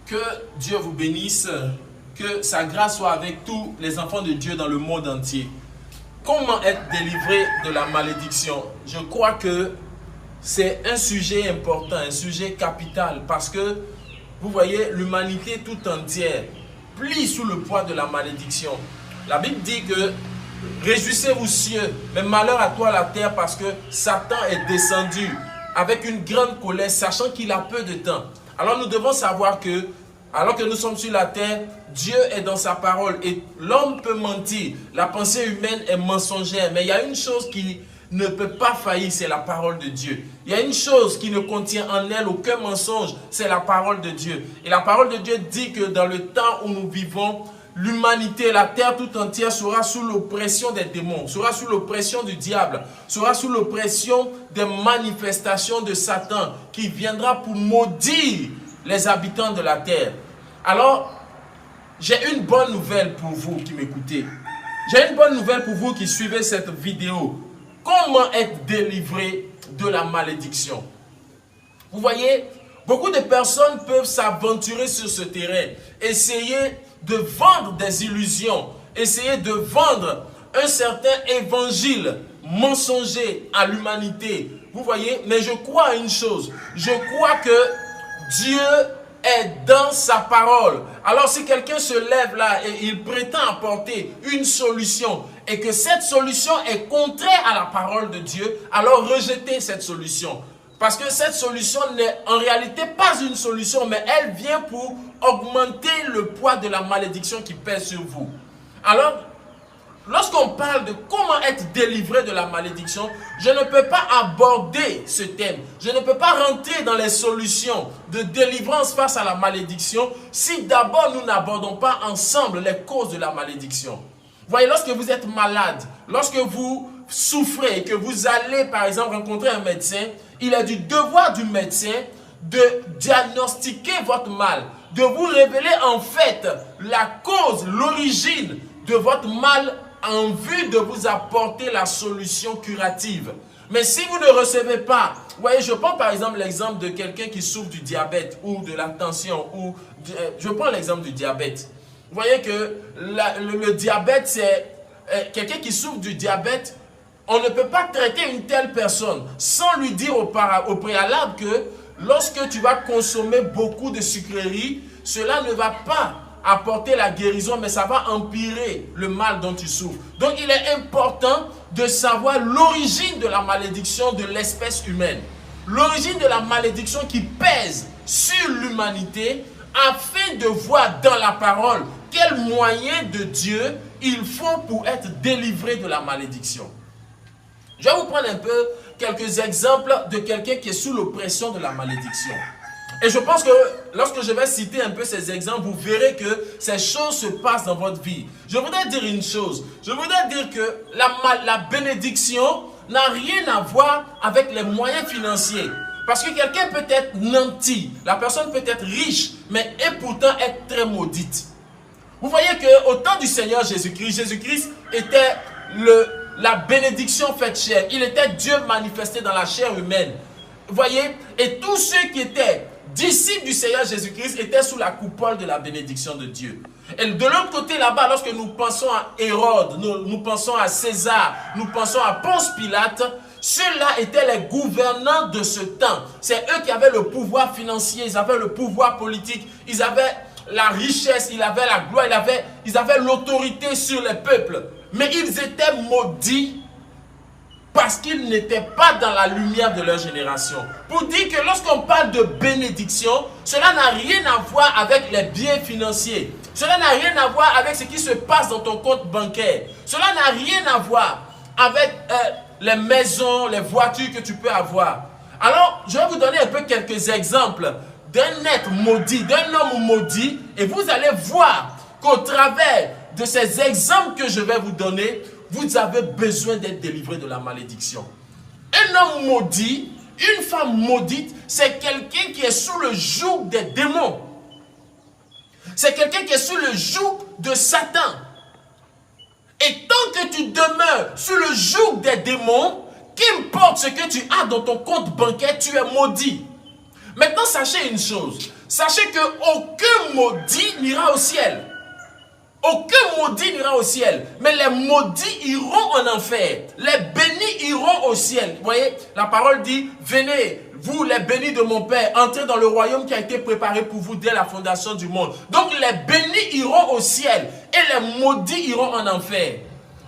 Que Dieu vous bénisse, que sa grâce soit avec tous les enfants de Dieu dans le monde entier. Comment être délivré de la malédiction? Je crois que c'est un sujet important, un sujet capital, parce que vous voyez, l'humanité tout entière plie sous le poids de la malédiction. La Bible dit que réjouissez-vous cieux, mais malheur à toi la terre, parce que Satan est descendu avec une grande colère, sachant qu'il a peu de temps. Alors nous devons savoir que, alors que nous sommes sur la terre, Dieu est dans sa parole et l'homme peut mentir. La pensée humaine est mensongère, mais il y a une chose qui ne peut pas faillir, c'est la parole de Dieu. Il y a une chose qui ne contient en elle aucun mensonge, c'est la parole de Dieu. Et la parole de Dieu dit que dans le temps où nous vivons, l'humanité, la terre tout entière sera sous l'oppression des démons, sera sous l'oppression du diable, sera sous l'oppression des manifestations de Satan qui viendra pour maudire les habitants de la terre. Alors, j'ai une bonne nouvelle pour vous qui m'écoutez. J'ai une bonne nouvelle pour vous qui suivez cette vidéo. Comment être délivré de la malédiction? Vous voyez, beaucoup de personnes peuvent s'aventurer sur ce terrain, essayer de vendre des illusions, essayer de vendre un certain évangile mensonger à l'humanité. Vous voyez, mais je crois à une chose. Je crois que Dieu est dans sa parole. Alors si quelqu'un se lève là et il prétend apporter une solution et que cette solution est contraire à la parole de Dieu, alors rejetez cette solution. Parce que cette solution n'est en réalité pas une solution, mais elle vient pour augmenter le poids de la malédiction qui pèse sur vous. Alors, lorsqu'on parle de comment être délivré de la malédiction, je ne peux pas aborder ce thème. Je ne peux pas rentrer dans les solutions de délivrance face à la malédiction si d'abord nous n'abordons pas ensemble les causes de la malédiction. Vous voyez, lorsque vous êtes malade, lorsque vous souffrez et que vous allez par exemple rencontrer un médecin, il est du devoir du médecin de diagnostiquer votre mal, de vous révéler en fait la cause, l'origine de votre mal en vue de vous apporter la solution curative. Mais si vous ne recevez pas, vous voyez, je prends par exemple l'exemple de quelqu'un qui souffre du diabète ou de la tension, je prends l'exemple du diabète. Vous voyez que le diabète, c'est quelqu'un qui souffre du diabète. On ne peut pas traiter une telle personne sans lui dire au préalable que lorsque tu vas consommer beaucoup de sucreries, cela ne va pas apporter la guérison, mais ça va empirer le mal dont tu souffres. Donc il est important de savoir l'origine de la malédiction de l'espèce humaine. L'origine de la malédiction qui pèse sur l'humanité afin de voir dans la parole quels moyens de Dieu il faut pour être délivré de la malédiction. Je vais vous prendre un peu quelques exemples de quelqu'un qui est sous l'oppression de la malédiction. Et je pense que lorsque je vais citer un peu ces exemples, vous verrez que ces choses se passent dans votre vie. Je voudrais dire une chose. Je voudrais dire que la bénédiction n'a rien à voir avec les moyens financiers. Parce que quelqu'un peut être nanti, la personne peut être riche, mais et pourtant être très maudite. Vous voyez qu'au temps du Seigneur Jésus-Christ, Jésus-Christ était la bénédiction faite chair. Il était Dieu manifesté dans la chair humaine. Vous voyez, et tous ceux qui étaient disciples du Seigneur Jésus-Christ étaient sous la coupole de la bénédiction de Dieu. Et de l'autre côté là-bas, lorsque nous pensons à Hérode, nous pensons à César, nous pensons à Ponce Pilate, ceux-là étaient les gouvernants de ce temps. C'est eux qui avaient le pouvoir financier, ils avaient le pouvoir politique, ils avaient la richesse, ils avaient la gloire, ils avaient l'autorité sur les peuples. Mais ils étaient maudits parce qu'ils n'étaient pas dans la lumière de leur génération. Pour dire que lorsqu'on parle de bénédiction, cela n'a rien à voir avec les biens financiers. Cela n'a rien à voir avec ce qui se passe dans ton compte bancaire. Cela n'a rien à voir avec les maisons, les voitures que tu peux avoir. Alors, je vais vous donner un peu quelques exemples d'un être maudit, d'un homme maudit, et vous allez voir qu'au travers de ces exemples que je vais vous donner, vous avez besoin d'être délivré de la malédiction. Un homme maudit, une femme maudite, c'est quelqu'un qui est sous le joug des démons. C'est quelqu'un qui est sous le joug de Satan. Et tant que tu demeures sous le joug des démons, qu'importe ce que tu as dans ton compte bancaire, tu es maudit. Maintenant, sachez une chose. Sachez qu'aucun maudit n'ira au ciel. Aucun maudit n'ira au ciel. Mais les maudits iront en enfer. Les bénis iront au ciel. Vous voyez, la parole dit, venez, vous les bénis de mon Père, entrez dans le royaume qui a été préparé pour vous dès la fondation du monde. Donc les bénis iront au ciel et les maudits iront en enfer.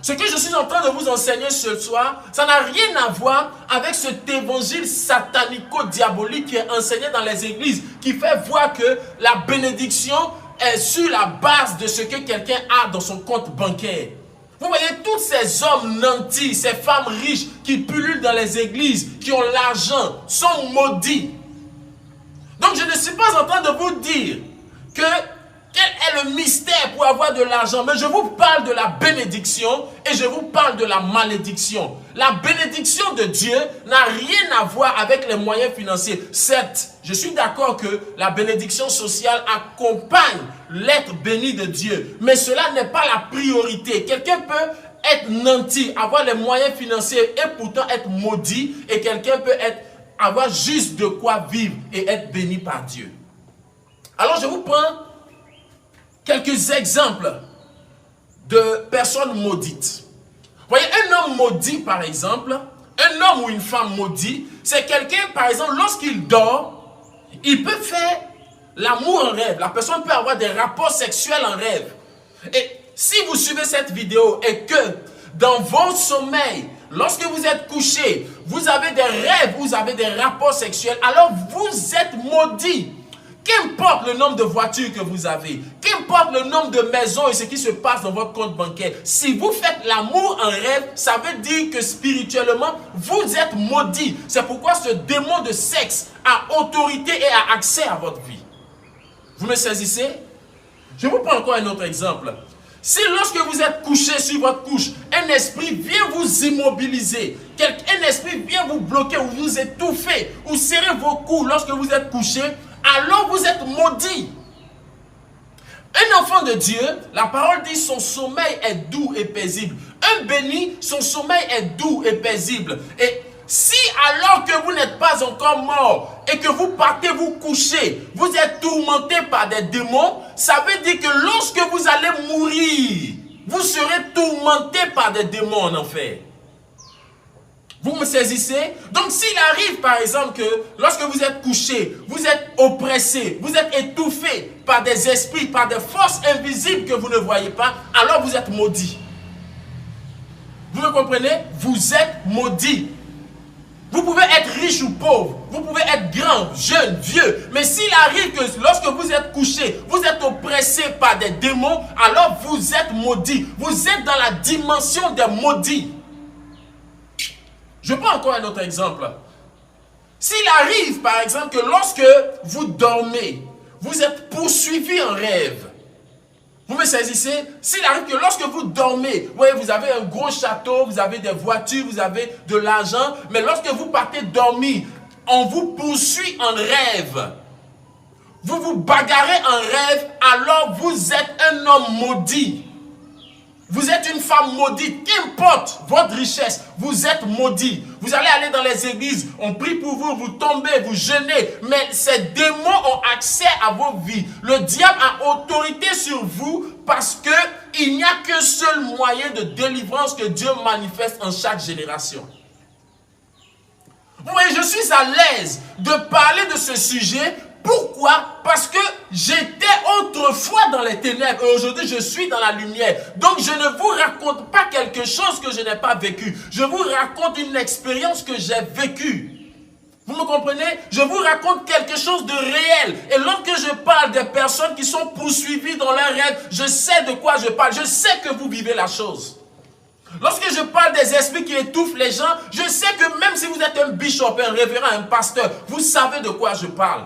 Ce que je suis en train de vous enseigner ce soir, ça n'a rien à voir avec cet évangile satanico-diabolique qui est enseigné dans les églises, qui fait voir que la bénédiction est sur la base de ce que quelqu'un a dans son compte bancaire. Vous voyez, tous ces hommes nantis, ces femmes riches qui pullulent dans les églises, qui ont l'argent, sont maudits. Donc je ne suis pas en train de vous dire que quel est le mystère pour avoir de l'argent, mais je vous parle de la bénédiction et je vous parle de la malédiction. La bénédiction de Dieu n'a rien à voir avec les moyens financiers. Certes, je suis d'accord que la bénédiction sociale accompagne l'être béni de Dieu, mais cela n'est pas la priorité. Quelqu'un peut être nanti, avoir les moyens financiers et pourtant être maudit, et quelqu'un peut avoir juste de quoi vivre et être béni par Dieu. Alors je vous prends quelques exemples de personnes maudites. Vous voyez, un homme maudit, par exemple, un homme ou une femme maudit, c'est quelqu'un, par exemple, lorsqu'il dort, il peut faire l'amour en rêve. La personne peut avoir des rapports sexuels en rêve. Et si vous suivez cette vidéo et que dans vos sommeils, lorsque vous êtes couché, vous avez des rêves, vous avez des rapports sexuels, alors vous êtes maudit. Qu'importe le nombre de voitures que vous avez, qu'importe le nombre de maisons et ce qui se passe dans votre compte bancaire, si vous faites l'amour en rêve, ça veut dire que spirituellement, vous êtes maudit. C'est pourquoi ce démon de sexe a autorité et a accès à votre vie. Vous me saisissez? Je vous prends encore un autre exemple. Si lorsque vous êtes couché sur votre couche, un esprit vient vous immobiliser, un esprit vient vous bloquer ou vous étouffer ou serrer vos coups lorsque vous êtes couché, alors vous êtes maudit. Un enfant de Dieu, la parole dit son sommeil est doux et paisible. Un béni, son sommeil est doux et paisible. Et si alors que vous n'êtes pas encore mort et que vous partez vous coucher, vous êtes tourmenté par des démons, ça veut dire que lorsque vous allez mourir, vous serez tourmenté par des démons en enfer. Vous me saisissez? Donc s'il arrive par exemple que lorsque vous êtes couché, vous êtes oppressé, vous êtes étouffé par des esprits, par des forces invisibles que vous ne voyez pas, alors vous êtes maudit. Vous me comprenez? Vous êtes maudit. Vous pouvez être riche ou pauvre, vous pouvez être grand, jeune, vieux, mais s'il arrive que lorsque vous êtes couché, vous êtes oppressé par des démons, alors vous êtes maudit. Vous êtes dans la dimension des maudits. Je prends encore un autre exemple. S'il arrive, par exemple, que lorsque vous dormez, vous êtes poursuivi en rêve. Vous me saisissez? S'il arrive que lorsque vous dormez, vous voyez, vous avez un gros château, vous avez des voitures, vous avez de l'argent, mais lorsque vous partez dormir, on vous poursuit en rêve. Vous vous bagarrez en rêve, alors vous êtes un homme maudit. Vous êtes une femme maudite, qu'importe votre richesse, vous êtes maudit. Vous allez aller dans les églises, on prie pour vous, vous tombez, vous jeûnez, mais ces démons ont accès à vos vies. Le diable a autorité sur vous parce qu'il n'y a qu'un seul moyen de délivrance que Dieu manifeste en chaque génération. Vous voyez, je suis à l'aise de parler de ce sujet. Pourquoi? Parce que j'étais autrefois dans les ténèbres et aujourd'hui je suis dans la lumière. Donc je ne vous raconte pas quelque chose que je n'ai pas vécu. Je vous raconte une expérience que j'ai vécue. Vous me comprenez? Je vous raconte quelque chose de réel. Et lorsque je parle des personnes qui sont poursuivies dans leurs rêves, je sais de quoi je parle. Je sais que vous vivez la chose. Lorsque je parle des esprits qui étouffent les gens, je sais que même si vous êtes un bishop, un révérend, un pasteur, vous savez de quoi je parle.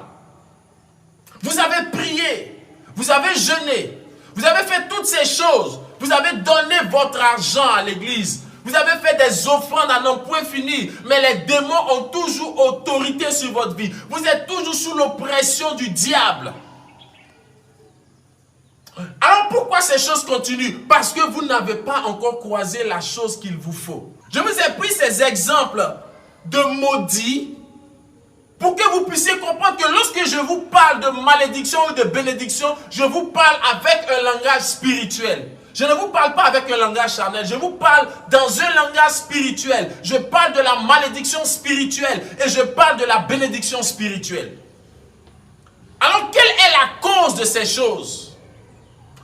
Vous avez prié, vous avez jeûné, vous avez fait toutes ces choses, vous avez donné votre argent à l'église, vous avez fait des offrandes à n'en point finir, mais les démons ont toujours autorité sur votre vie. Vous êtes toujours sous l'oppression du diable. Alors pourquoi ces choses continuent? Parce que vous n'avez pas encore croisé la chose qu'il vous faut. Je vous ai pris ces exemples de maudits Pour que vous puissiez comprendre que lorsque je vous parle de malédiction ou de bénédiction, je vous parle avec un langage spirituel. Je ne vous parle pas avec un langage charnel, je vous parle dans un langage spirituel. Je parle de la malédiction spirituelle et je parle de la bénédiction spirituelle. Alors, quelle est la cause de ces choses?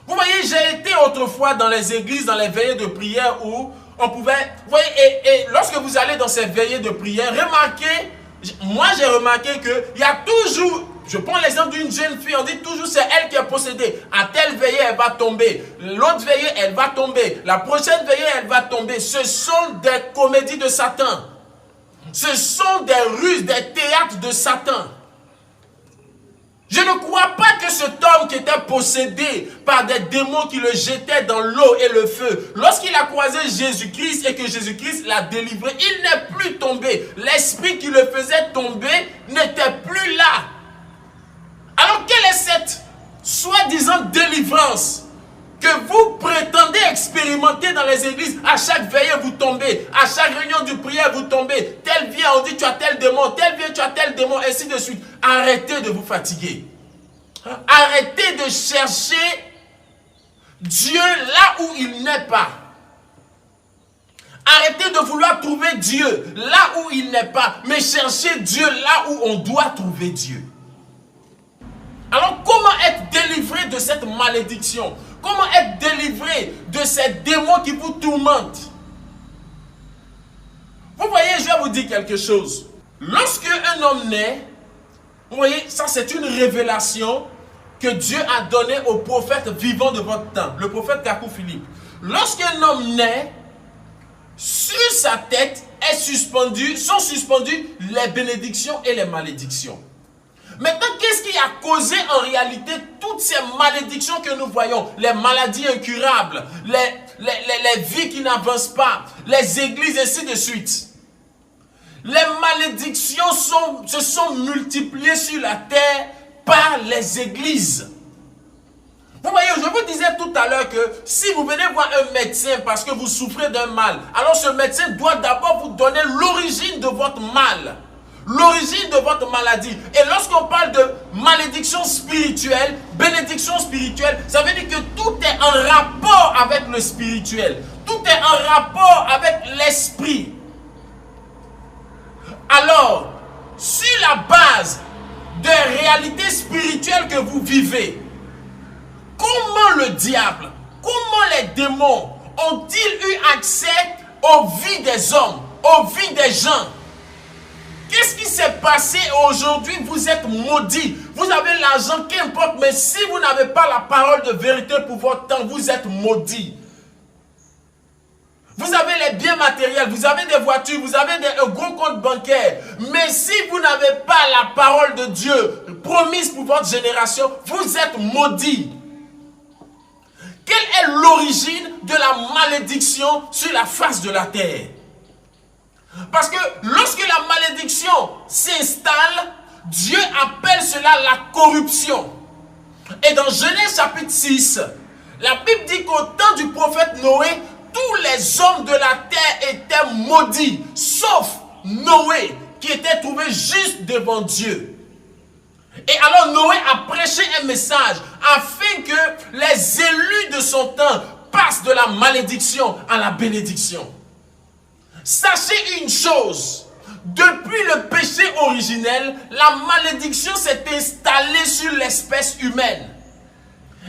Vous voyez, j'ai été autrefois dans les églises, dans les veillées de prière où on pouvait... Vous voyez, et lorsque vous allez dans ces veillées de prière, remarquez... Moi, j'ai remarqué qu'il y a toujours, je prends l'exemple d'une jeune fille, on dit toujours c'est elle qui est possédée. À telle veillée, elle va tomber. L'autre veillée, elle va tomber. La prochaine veillée, elle va tomber. Ce sont des comédies de Satan. Ce sont des ruses, des théâtres de Satan. Je ne crois pas que cet homme qui était possédé par des démons qui le jetaient dans l'eau et le feu, lorsqu'il a croisé Jésus-Christ et que Jésus-Christ l'a délivré, il n'est plus tombé. L'esprit qui le faisait tomber n'était plus là. Alors quelle est cette soi-disant délivrance que vous prétendez expérimenter dans les églises? À chaque veillée, vous tombez. À chaque réunion de prière, vous tombez. Tel vient, on dit tu as tel démon. Tel vient, tu as tel démon, ainsi de suite. Arrêtez de vous fatiguer. Arrêtez de chercher Dieu là où il n'est pas. Arrêtez de vouloir trouver Dieu là où il n'est pas. Mais cherchez Dieu là où on doit trouver Dieu. Alors comment être délivré de cette malédiction? Comment être délivré de ces démons qui vous tourmentent? Vous voyez, je vais vous dire quelque chose. Lorsque un homme naît, vous voyez, ça c'est une révélation que Dieu a donnée au prophète vivant de votre temps, le prophète Kakou Philippe. Lorsqu'un homme naît, sur sa tête sont suspendues les bénédictions et les malédictions. Maintenant, qu'est-ce qui a causé en réalité toutes ces malédictions que nous voyons? Les maladies incurables, les vies qui n'avancent pas, les églises, ainsi de suite. Les malédictions se sont multipliées sur la terre par les églises. Vous voyez, je vous disais tout à l'heure que si vous venez voir un médecin parce que vous souffrez d'un mal, alors ce médecin doit d'abord vous donner l'origine de votre mal. L'origine de votre maladie. Et lorsqu'on parle de malédiction spirituelle, bénédiction spirituelle, ça veut dire que tout est en rapport avec le spirituel. Tout est en rapport avec l'esprit. Alors, sur la base des réalités spirituelles que vous vivez, comment le diable, comment les démons ont-ils eu accès aux vies des hommes, aux vies des gens? Qu'est-ce qui s'est passé aujourd'hui? Vous êtes maudits. Vous avez l'argent, qu'importe, mais si vous n'avez pas la parole de vérité pour votre temps, vous êtes maudits. Vous avez les biens matériels, vous avez des voitures, vous avez un gros compte bancaire. Mais si vous n'avez pas la parole de Dieu promise pour votre génération, vous êtes maudits. Quelle est l'origine de la malédiction sur la face de la terre? Parce que lorsque la malédiction s'installe, Dieu appelle cela la corruption. Et dans Genèse chapitre 6, la Bible dit qu'au temps du prophète Noé, tous les hommes de la terre étaient maudits, sauf Noé, qui était trouvé juste devant Dieu. Et alors Noé a prêché un message afin que les élus de son temps passent de la malédiction à la bénédiction. Sachez une chose, depuis le péché originel, la malédiction s'est installée sur l'espèce humaine.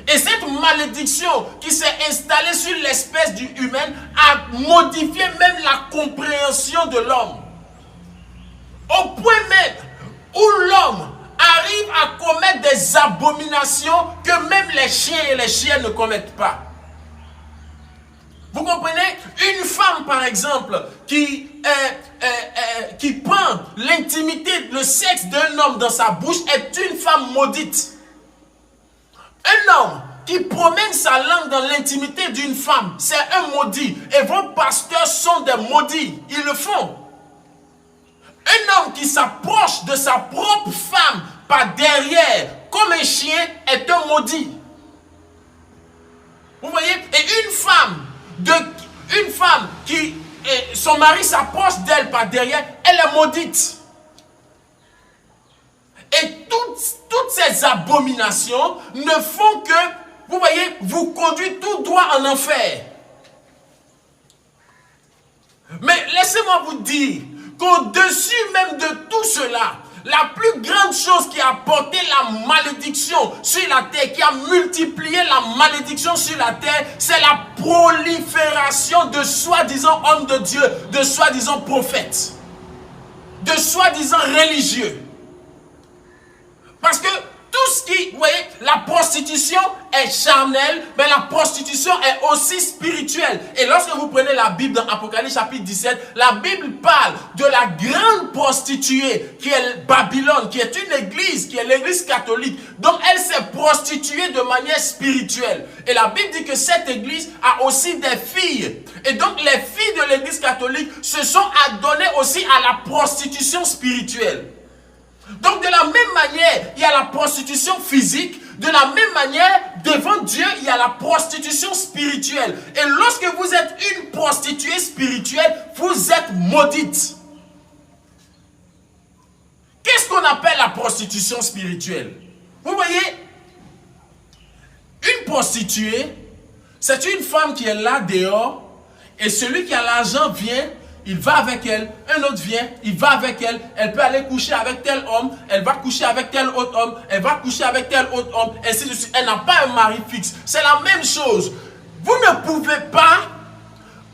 Et cette malédiction qui s'est installée sur l'espèce humaine a modifié même la compréhension de l'homme. Au point même où l'homme arrive à commettre des abominations que même les chiens et les chiennes ne commettent pas. Vous comprenez? Une femme, par exemple, qui prend l'intimité, le sexe d'un homme dans sa bouche est une femme maudite. Un homme qui promène sa langue dans l'intimité d'une femme, c'est un maudit. Et vos pasteurs sont des maudits. Ils le font. Un homme qui s'approche de sa propre femme par derrière, comme un chien, est un maudit. Vous voyez? Et une femme qui, son mari s'approche d'elle par derrière, elle est maudite. Et toutes ces abominations ne font que, vous voyez, vous conduire tout droit en enfer. Mais laissez-moi vous dire qu'au-dessus même de tout cela, la plus grande chose qui a porté la malédiction sur la terre, qui a multiplié la malédiction sur la terre, c'est la prolifération de soi-disant hommes de Dieu, de soi-disant prophètes, de soi-disant religieux. Parce que tout ce qui, vous voyez, la prostitution est charnelle, mais la prostitution est aussi spirituelle. Et lorsque vous prenez la Bible dans Apocalypse chapitre 17, la Bible parle de la grande prostituée qui est Babylone, qui est une église, qui est l'église catholique. Donc elle s'est prostituée de manière spirituelle. Et la Bible dit que cette église a aussi des filles. Et donc les filles de l'église catholique se sont adonnées aussi à la prostitution spirituelle. Donc de la même manière, il y a la prostitution physique. De la même manière, devant Dieu, il y a la prostitution spirituelle. Et lorsque vous êtes une prostituée spirituelle, vous êtes maudite. Qu'est-ce qu'on appelle la prostitution spirituelle? Vous voyez, une prostituée, c'est une femme qui est là dehors, et celui qui a l'argent vient, il va avec elle, un autre vient, il va avec elle, elle peut aller coucher avec tel homme, elle va coucher avec tel autre homme, elle va coucher avec tel autre homme, ainsi de suite. Elle n'a pas un mari fixe. C'est la même chose. Vous ne pouvez pas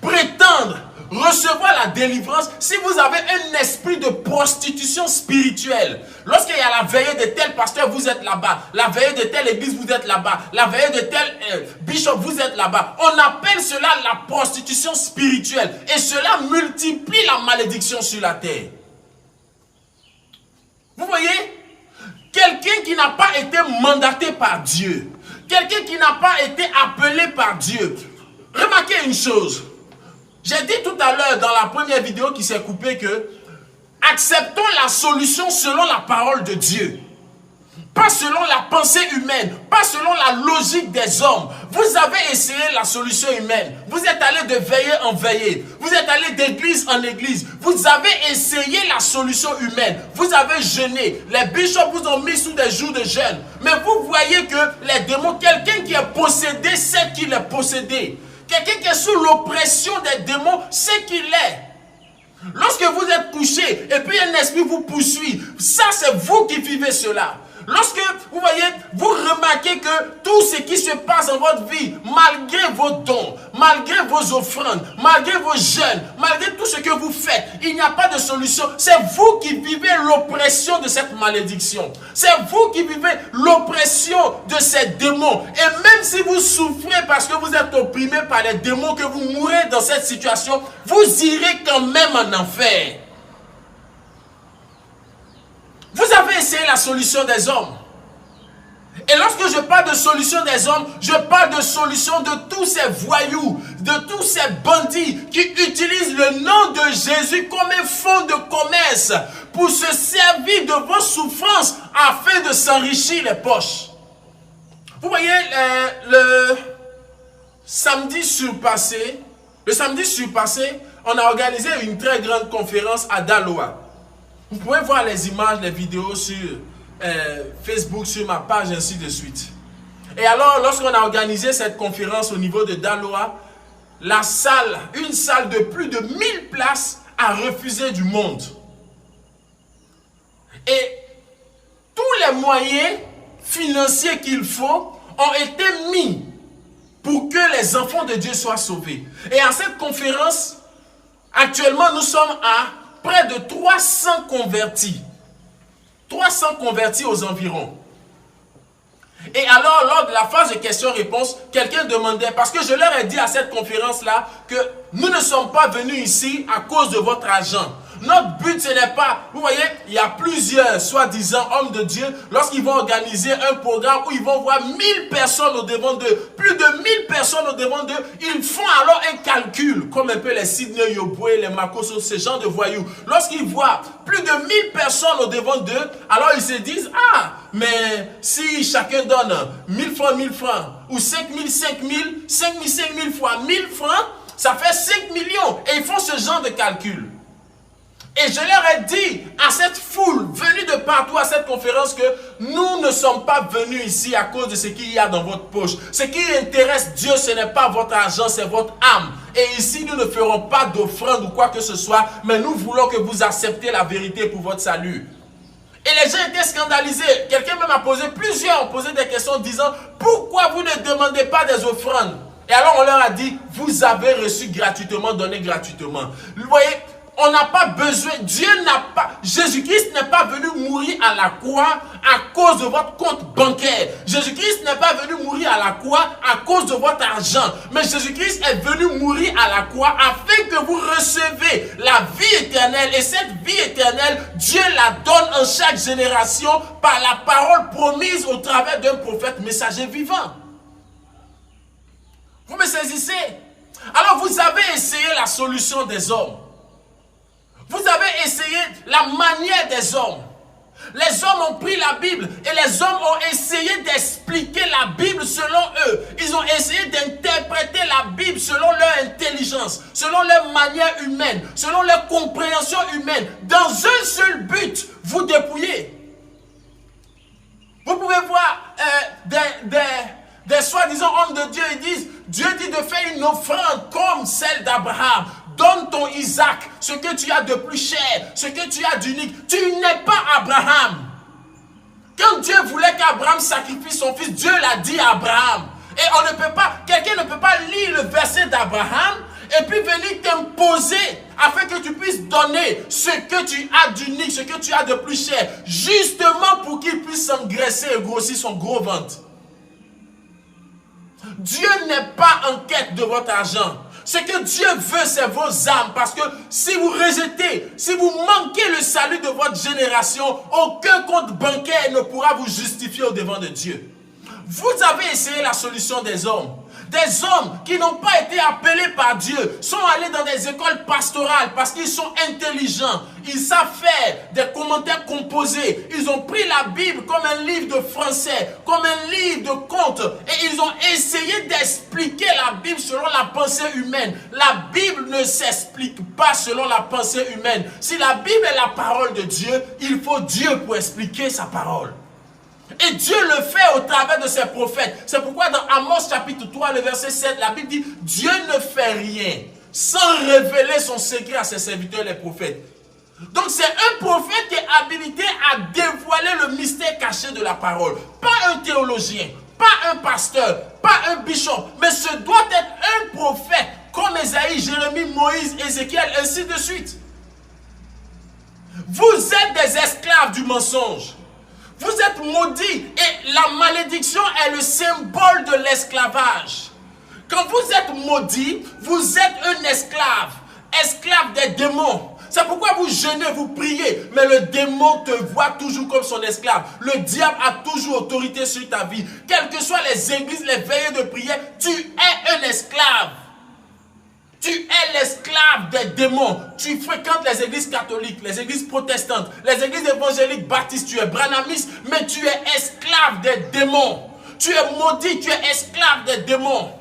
prétendre recevoir la délivrance si vous avez un esprit de prostitution spirituelle. Lorsqu'il y a la veillée de tel pasteur, vous êtes là-bas. La veillée de telle église, vous êtes là-bas. La veillée de tel bishop, vous êtes là-bas. On appelle cela la prostitution spirituelle. Et cela multiplie la malédiction sur la terre. Vous voyez? Quelqu'un qui n'a pas été mandaté par Dieu. Quelqu'un qui n'a pas été appelé par Dieu. Remarquez une chose. J'ai dit tout à l'heure dans la première vidéo qui s'est coupée que acceptons la solution selon la parole de Dieu. Pas selon la pensée humaine, pas selon la logique des hommes. Vous avez essayé la solution humaine. Vous êtes allé de veillée en veillée. Vous êtes allé d'église en église. Vous avez essayé la solution humaine. Vous avez jeûné. Les bishops vous ont mis sous des jours de jeûne. Mais vous voyez que les démons, quelqu'un qui est possédé sait qu'il est possédé. Quelqu'un qui est sous l'oppression des démons sait qu'il est. Lorsque vous êtes couché et puis un esprit vous poursuit, ça c'est vous qui vivez cela. Lorsque vous voyez, vous remarquez que tout ce qui se passe dans votre vie, malgré vos dons, malgré vos offrandes, malgré vos jeûnes, malgré tout ce que vous faites, il n'y a pas de solution. C'est vous qui vivez l'oppression de cette malédiction. C'est vous qui vivez l'oppression de ces démons. Et même si vous souffrez parce que vous êtes opprimé par les démons, que vous mourrez dans cette situation, vous irez quand même en enfer. Vous avez essayé la solution des hommes. Et lorsque je parle de solution des hommes, je parle de solution de tous ces voyous, de tous ces bandits qui utilisent le nom de Jésus comme un fonds de commerce pour se servir de vos souffrances afin de s'enrichir les poches. Vous voyez, le samedi surpassé, on a organisé une très grande conférence à Daloa. Vous pouvez voir les images, les vidéos sur Facebook, sur ma page, ainsi de suite. Et alors, lorsqu'on a organisé cette conférence au niveau de Daloa, la salle, une salle de plus de 1000 places a refusé du monde. Et tous les moyens financiers qu'il faut ont été mis pour que les enfants de Dieu soient sauvés. Et à cette conférence, actuellement, nous sommes à près de 300 convertis. 300 convertis aux environs. Et alors, lors de la phase de questions-réponses, quelqu'un demandait, parce que je leur ai dit à cette conférence-là que nous ne sommes pas venus ici à cause de votre argent. Notre but, ce n'est pas, vous voyez, il y a plusieurs soi-disant hommes de Dieu, lorsqu'ils vont organiser un programme où ils vont voir 1000 personnes au devant d'eux, plus de 1000 personnes au devant d'eux, ils font alors un calcul, comme un peu les Sidney Yoboué, les Makoso, ce genre de voyous. Lorsqu'ils voient plus de 1000 personnes au devant d'eux, alors ils se disent, ah, mais si chacun donne 1000 francs, ou 5000, 5000 fois 1000 francs, ça fait 5 millions. Et ils font ce genre de calcul. Et je leur ai dit à cette foule venue de partout à cette conférence que nous ne sommes pas venus ici à cause de ce qu'il y a dans votre poche. Ce qui intéresse Dieu, ce n'est pas votre argent, c'est votre âme. Et ici, nous ne ferons pas d'offrande ou quoi que ce soit, mais nous voulons que vous acceptiez la vérité pour votre salut. Et les gens étaient scandalisés. Quelqu'un même a posé des questions disant, pourquoi vous ne demandez pas des offrandes? Et alors on leur a dit, vous avez reçu gratuitement, donné gratuitement. Vous voyez, on n'a pas besoin, Jésus-Christ n'est pas venu mourir à la croix à cause de votre compte bancaire. Jésus-Christ n'est pas venu mourir à la croix à cause de votre argent. Mais Jésus-Christ est venu mourir à la croix afin que vous recevez la vie éternelle. Et cette vie éternelle, Dieu la donne en chaque génération par la parole promise au travers d'un prophète messager vivant. Vous me saisissez? Alors vous avez essayé la solution des hommes. Vous avez essayé la manière des hommes. Les hommes ont pris la Bible et les hommes ont essayé d'expliquer la Bible selon eux. Ils ont essayé d'interpréter la Bible selon leur intelligence, selon leur manière humaine, selon leur compréhension humaine, dans un seul but, vous dépouiller. Vous pouvez voir des soi-disant hommes de Dieu, ils disent, Dieu dit de faire une offrande comme celle d'Abraham. Donne ton Isaac, ce que tu as de plus cher, ce que tu as d'unique. Tu n'es pas Abraham. Quand Dieu voulait qu'Abraham sacrifie son fils, Dieu l'a dit à Abraham. Et quelqu'un ne peut pas lire le verset d'Abraham et puis venir t'imposer afin que tu puisses donner ce que tu as d'unique, ce que tu as de plus cher, justement pour qu'il puisse s'engraisser et grossir son gros ventre. Dieu n'est pas en quête de votre argent. Ce que Dieu veut, c'est vos âmes. Parce que si vous rejetez, si vous manquez le salut de votre génération, aucun compte bancaire ne pourra vous justifier au devant de Dieu. Vous avez essayé la solution des hommes. Des hommes qui n'ont pas été appelés par Dieu sont allés dans des écoles pastorales parce qu'ils sont intelligents. Ils savent faire des commentaires composés. Ils ont pris la Bible comme un livre de français, comme un livre de contes. Et ils ont essayé d'expliquer la Bible selon la pensée humaine. La Bible ne s'explique pas selon la pensée humaine. Si la Bible est la parole de Dieu, il faut Dieu pour expliquer sa parole. Et Dieu le fait au travers de ses prophètes. C'est pourquoi dans Amos chapitre 3, le verset 7, la Bible dit, Dieu ne fait rien sans révéler son secret à ses serviteurs les prophètes. Donc c'est un prophète qui est habilité à dévoiler le mystère caché de la parole. Pas un théologien, pas un pasteur, pas un bishop, mais ce doit être un prophète comme Ésaïe, Jérémie, Moïse, Ézéchiel, ainsi de suite. Vous êtes des esclaves du mensonge. Vous êtes maudits et la malédiction est le symbole de l'esclavage. Quand vous êtes maudit, vous êtes un esclave, esclave des démons. C'est pourquoi vous jeûnez, vous priez, mais le démon te voit toujours comme son esclave. Le diable a toujours autorité sur ta vie. Quelles que soient les églises, les veillées de prière, tu es un esclave. Tu es l'esclave des démons. Tu fréquentes les églises catholiques, les églises protestantes, les églises évangéliques baptistes. Tu es branhamiste, mais tu es esclave des démons. Tu es maudit, tu es esclave des démons.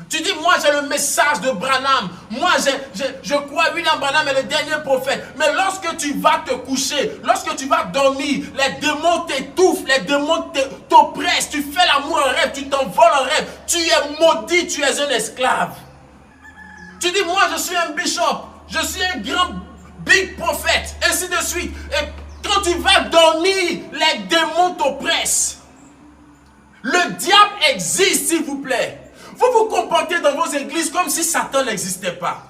Tu dis, moi j'ai le message de Branham. Moi je crois William Branham est le dernier prophète. Mais lorsque tu vas te coucher, lorsque tu vas dormir, les démons t'étouffent, les démons t'oppressent. Tu fais l'amour en rêve, tu t'envoles en rêve. Tu es maudit, tu es un esclave. Tu dis, moi je suis un bishop, je suis un grand big prophète, ainsi de suite. Et quand tu vas dormir, les démons t'oppressent. Le diable existe, s'il vous plaît. Vous vous comportez dans vos églises comme si Satan n'existait pas.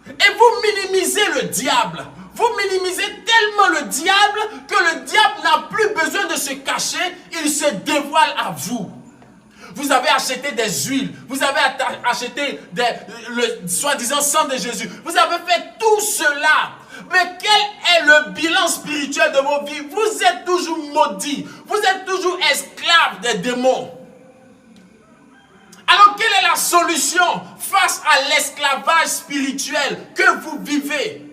Et vous minimisez le diable. Vous minimisez tellement le diable que le diable n'a plus besoin de se cacher, il se dévoile à vous. Vous avez acheté des huiles, vous avez acheté le soi-disant sang de Jésus. Vous avez fait tout cela. Mais quel est le bilan spirituel de vos vies? Vous êtes toujours maudits. Vous êtes toujours esclaves des démons. Alors quelle est la solution face à l'esclavage spirituel que vous vivez?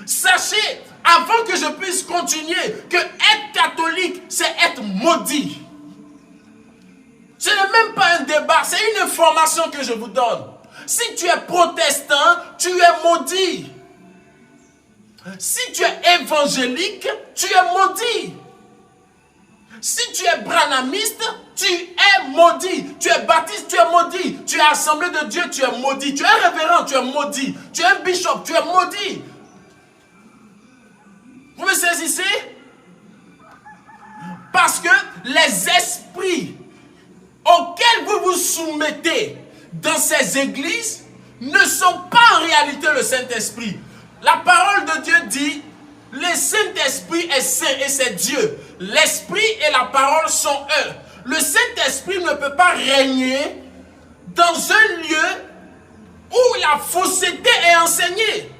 Sachez, avant que je puisse continuer, que être catholique, c'est être maudit. Ce n'est même pas un débat, c'est une information que je vous donne. Si tu es protestant, tu es maudit. Si tu es évangélique, tu es maudit. Si tu es branhamiste, tu es maudit. Tu es baptiste, tu es maudit. Tu es assemblée de Dieu, tu es maudit. Tu es révérend, tu es maudit. Tu es un bishop, tu es maudit. Vous me saisissez? Parce que les esprits auxquels vous vous soumettez dans ces églises ne sont pas en réalité le Saint-Esprit. La parole de Dieu dit, le Saint-Esprit est saint et c'est Dieu. L'Esprit et la parole sont un. Le Saint-Esprit ne peut pas régner dans un lieu où la fausseté est enseignée.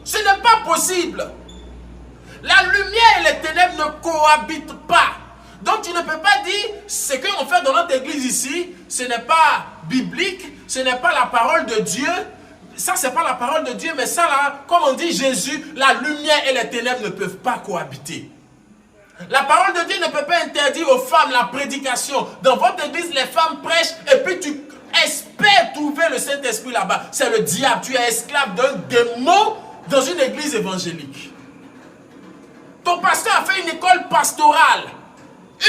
Ce n'est pas possible. La lumière et les ténèbres ne cohabitent pas. Donc tu ne peux pas dire, ce qu'on fait dans notre église ici, ce n'est pas biblique, ce n'est pas la parole de Dieu. Ça, ce n'est pas la parole de Dieu, mais ça là, comme on dit Jésus, la lumière et les ténèbres ne peuvent pas cohabiter. La parole de Dieu ne peut pas interdire aux femmes la prédication. Dans votre église, les femmes prêchent et puis tu espères trouver le Saint-Esprit là-bas. C'est le diable. Tu es esclave d'un démon dans une église évangélique. Ton pasteur a fait une école pastorale,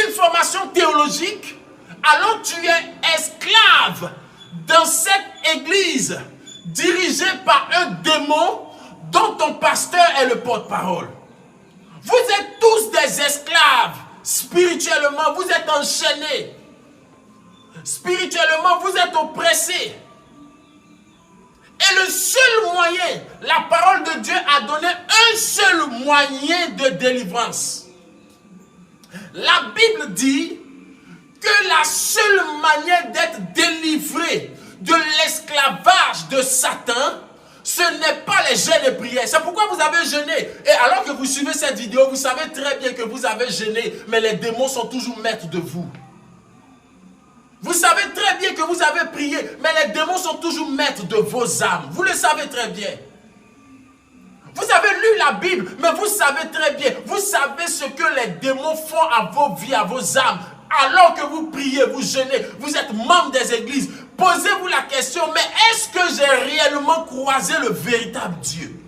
une formation théologique, alors tu es esclave dans cette église dirigée par un démon dont ton pasteur est le porte-parole. Vous êtes tous des esclaves spirituellement, vous êtes enchaînés. Spirituellement, vous êtes oppressés. Et le seul moyen, la parole de Dieu a donné un seul moyen de délivrance. La Bible dit que la seule manière d'être délivré de l'esclavage de Satan, ce n'est pas les jeûnes et prières. C'est pourquoi vous avez jeûné. Et alors que vous suivez cette vidéo, vous savez très bien que vous avez jeûné, mais les démons sont toujours maîtres de vous. Vous savez très bien que vous avez prié, mais les démons sont toujours maîtres de vos âmes. Vous le savez très bien. Vous avez lu la Bible, mais vous savez très bien. Vous savez ce que les démons font à vos vies, à vos âmes. Alors que vous priez, vous jeûnez, vous êtes membre des églises. Posez-vous la question, mais est-ce que j'ai réellement croisé le véritable Dieu?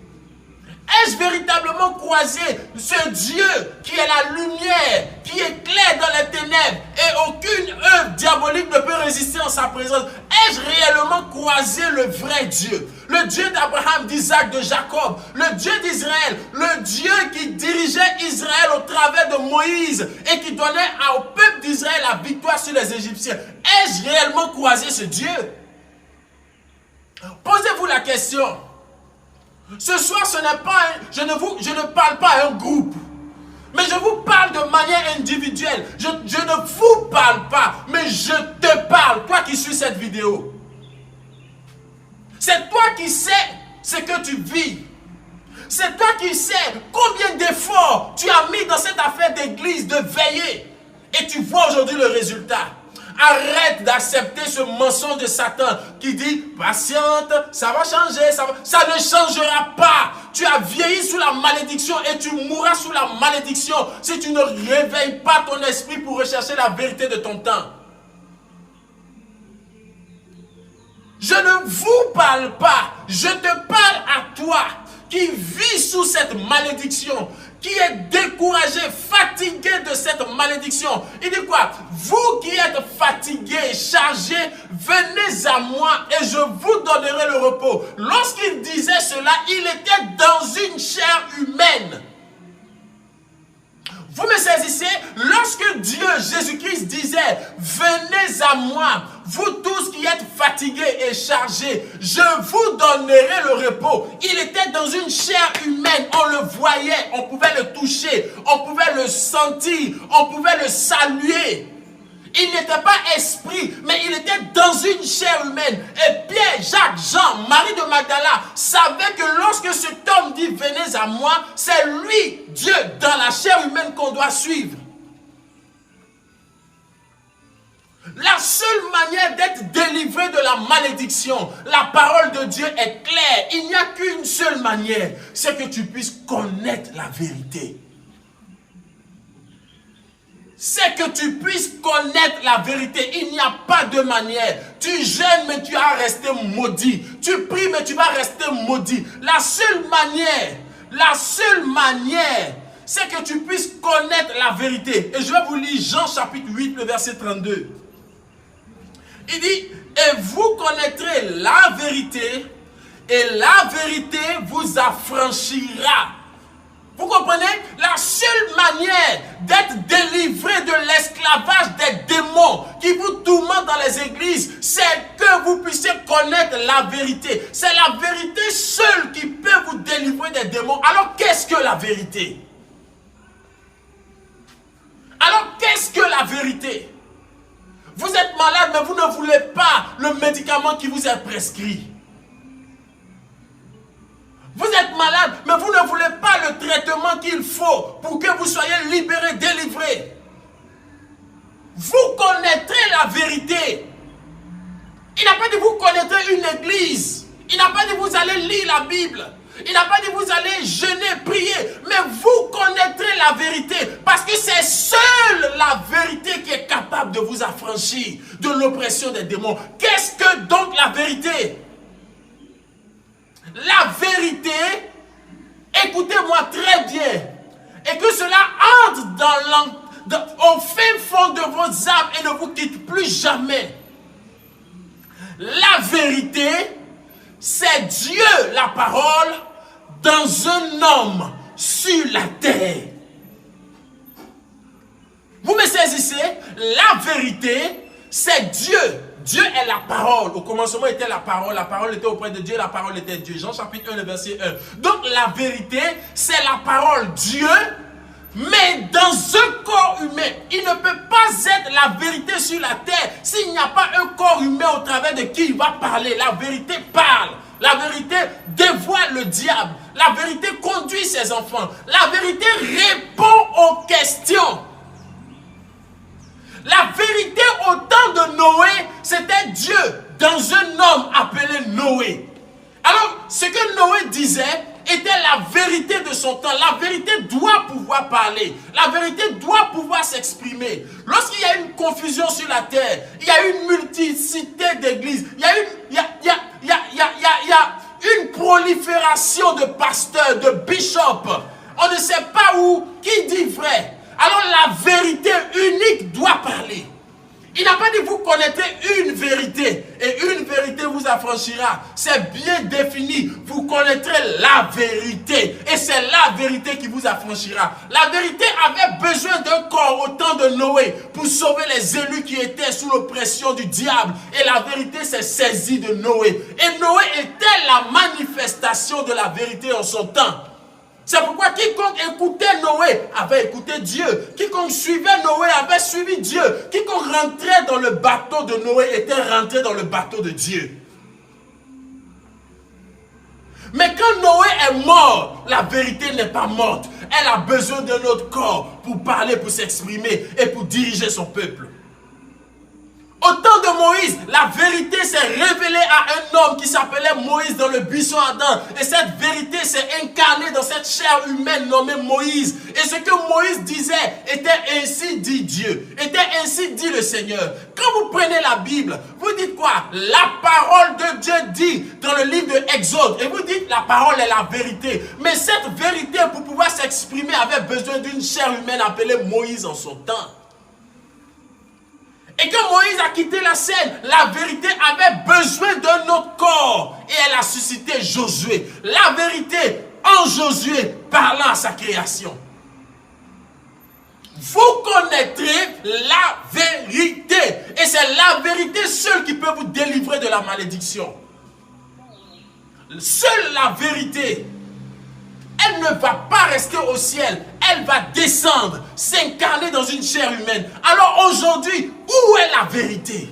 Ai-je véritablement croisé ce Dieu qui est la lumière, qui éclaire dans les ténèbres et aucune œuvre diabolique ne peut résister en sa présence? Ai-je réellement croisé le vrai Dieu? Le Dieu d'Abraham, d'Isaac, de Jacob, le Dieu d'Israël, le Dieu qui dirigeait Israël au travers de Moïse et qui donnait au peuple d'Israël la victoire sur les Égyptiens. Ai-je réellement croisé ce Dieu? Posez-vous la question. Ce soir, ce n'est pas je ne parle pas à un groupe, mais je vous parle de manière individuelle. Je ne vous parle pas, mais je te parle, toi qui suis cette vidéo. C'est toi qui sais ce que tu vis. C'est toi qui sais combien d'efforts tu as mis dans cette affaire d'église de veiller. Et tu vois aujourd'hui le résultat. Arrête d'accepter ce mensonge de Satan qui dit patiente, ça va changer, ça ne changera pas. Tu as vieilli sous la malédiction et tu mourras sous la malédiction si tu ne réveilles pas ton esprit pour rechercher la vérité de ton temps. Je ne vous parle pas, je te parle à toi qui vis sous cette malédiction, qui est découragé, fatigué de cette malédiction. Il dit quoi? Vous qui êtes fatigués, chargés, venez à moi et je vous donnerai le repos. Lorsqu'il disait cela, il était dans une chair humaine. Vous me saisissez? Lorsque Dieu, Jésus-Christ disait, venez à moi, vous tous qui êtes fatigués et chargés, je vous donnerai le repos. Il était dans une chair humaine, on le voyait, on pouvait le toucher, on pouvait le sentir, on pouvait le saluer. Il n'était pas esprit, mais il était dans une chair humaine. Et Pierre, Jacques, Jean, Marie de Magdala savaient que lorsque cet homme dit « venez à moi », c'est lui, Dieu, dans la chair humaine qu'on doit suivre. La seule manière d'être délivré de la malédiction, la parole de Dieu est claire. Il n'y a qu'une seule manière, c'est que tu puisses connaître la vérité. C'est que tu puisses connaître la vérité. Il n'y a pas de manière. Tu jeûnes, mais tu vas rester maudit. Tu pries, mais tu vas rester maudit. La seule manière la seule manière, c'est que tu puisses connaître la vérité. Et je vais vous lire Jean chapitre 8, le verset 32. Il dit, et vous connaîtrez la vérité, et la vérité vous affranchira. Vous comprenez? La seule manière d'être délivré de l'esclavage des démons qui vous tourmentent dans les églises, c'est que vous puissiez connaître la vérité. C'est la vérité seule qui peut vous délivrer des démons. Alors qu'est-ce que la vérité? Alors qu'est-ce que la vérité? Vous êtes malade, mais vous ne voulez pas le médicament qui vous est prescrit. Vous êtes malade, mais vous ne voulez pas le traitement qu'il faut pour que vous soyez libéré, délivré. Vous connaîtrez la vérité. Il n'a pas dit vous connaîtrez une église. Il n'a pas dit vous allez lire la Bible. Il n'a pas dit vous allez jeûner, prier. Mais vous connaîtrez la vérité. Parce que c'est seule la vérité qui est capable de vous affranchir de l'oppression des démons. Qu'est-ce que donc la vérité? La vérité, écoutez-moi très bien, et que cela entre au fin fond de vos âmes et ne vous quitte plus jamais. La vérité, c'est Dieu, la parole, dans un homme sur la terre. Vous me saisissez? La vérité, c'est Dieu. Dieu est la parole. Au commencement était la parole était auprès de Dieu, la parole était Dieu. Jean chapitre 1, le verset 1. Donc la vérité, c'est la parole Dieu, mais dans un corps humain. Il ne peut pas être la vérité sur la terre s'il n'y a pas un corps humain au travers de qui il va parler. La vérité parle. La vérité dévoile le diable. La vérité conduit ses enfants. La vérité répond aux questions. La vérité au temps de Noé, c'était Dieu dans un homme appelé Noé. Alors, ce que Noé disait était la vérité de son temps. La vérité doit pouvoir parler. La vérité doit pouvoir s'exprimer. Lorsqu'il y a une confusion sur la terre, il y a une multiplicité d'églises, il y a une prolifération de pasteurs, de bishops. On ne sait pas qui dit vrai. Alors la vérité unique doit parler. Il n'a pas dit vous connaîtrez une vérité et une vérité vous affranchira. C'est bien défini. Vous connaîtrez la vérité et c'est la vérité qui vous affranchira. La vérité avait besoin d'un corps au temps de Noé pour sauver les élus qui étaient sous l'oppression du diable. Et la vérité s'est saisie de Noé. Et Noé était la manifestation de la vérité en son temps. C'est pourquoi quiconque écoutait Noé avait écouté Dieu. Quiconque suivait Noé avait suivi Dieu. Quiconque rentrait dans le bateau de Noé était rentré dans le bateau de Dieu. Mais quand Noé est mort, la vérité n'est pas morte. Elle a besoin d'un autre corps pour parler, pour s'exprimer et pour diriger son peuple. Au temps de Moïse, la vérité s'est révélée à un homme qui s'appelait Moïse dans le buisson ardent. Et cette vérité s'est incarnée dans cette chair humaine nommée Moïse. Et ce que Moïse disait était ainsi dit Dieu. Était ainsi dit le Seigneur. Quand vous prenez la Bible, vous dites quoi? La parole de Dieu dit dans le livre de Exode. Et vous dites la parole est la vérité. Mais cette vérité pour pouvoir s'exprimer avait besoin d'une chair humaine appelée Moïse en son temps. Et quand Moïse a quitté la scène, la vérité avait besoin d'un autre corps. Et elle a suscité Josué. La vérité en Josué parlant à sa création. Vous connaîtrez la vérité. Et c'est la vérité seule qui peut vous délivrer de la malédiction. Seule la vérité. Elle ne va pas rester au ciel. Elle va descendre, s'incarner dans une chair humaine. Alors aujourd'hui, où est la vérité?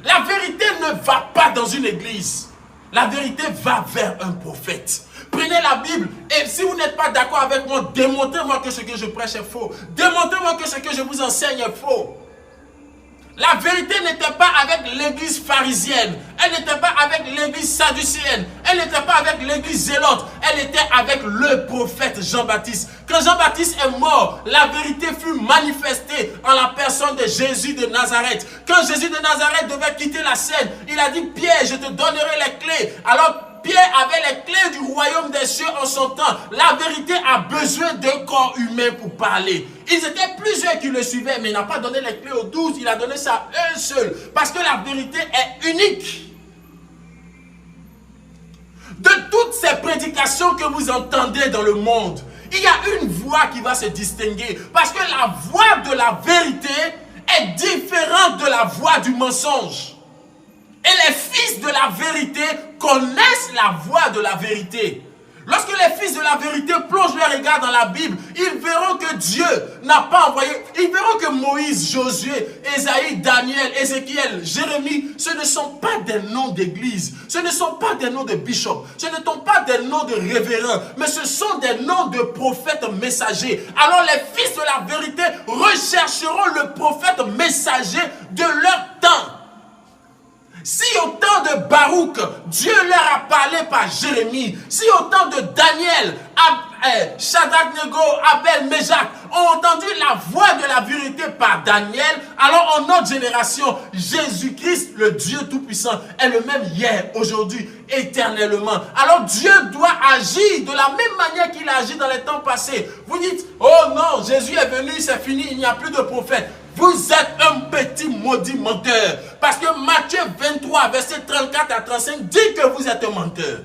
La vérité ne va pas dans une église. La vérité va vers un prophète. Prenez la Bible et si vous n'êtes pas d'accord avec moi, démontrez-moi que ce que je prêche est faux. Démontrez-moi que ce que je vous enseigne est faux. La vérité n'était pas avec l'église pharisienne. Elle n'était pas avec l'église sadducéenne. Elle n'était pas avec l'église zélote. Elle était avec le prophète Jean-Baptiste. Quand Jean-Baptiste est mort, la vérité fut manifestée en la personne de Jésus de Nazareth. Quand Jésus de Nazareth devait quitter la scène, il a dit: Pierre, je te donnerai les clés. Alors Pierre avait les clés du royaume des cieux en son temps. La vérité a besoin d'un corps humain pour parler. Ils étaient plusieurs qui le suivaient, mais il n'a pas donné les clés aux 12, il a donné ça à un seul. Parce que la vérité est unique. De toutes ces prédications que vous entendez dans le monde, il y a une voix qui va se distinguer. Parce que la voix de la vérité est différente de la voix du mensonge. Et les fils de la vérité connaissent la voix de la vérité. Lorsque les fils de la vérité plongent leur regard dans la Bible, ils verront que Dieu n'a pas envoyé. Ils verront que Moïse, Josué, Ésaïe, Daniel, Ézéchiel, Jérémie, ce ne sont pas des noms d'église. Ce ne sont pas des noms de bishop. Ce ne sont pas des noms de révérends. Mais ce sont des noms de prophètes messagers. Alors les fils de la vérité rechercheront le prophète messager de leur temps. Si au temps de Baruch, Dieu leur a parlé par Jérémie, si au temps de Daniel, Shadrach, Nego, Abel, Méjach ont entendu la voix de la vérité par Daniel, alors en notre génération, Jésus-Christ, le Dieu Tout-Puissant, est le même hier, aujourd'hui, éternellement. Alors Dieu doit agir de la même manière qu'il a agi dans les temps passés. Vous dites, oh non, Jésus est venu, c'est fini, il n'y a plus de prophète. Vous êtes un petit maudit menteur. Parce que Matthieu 23, verset 34 à 35 dit que vous êtes un menteur.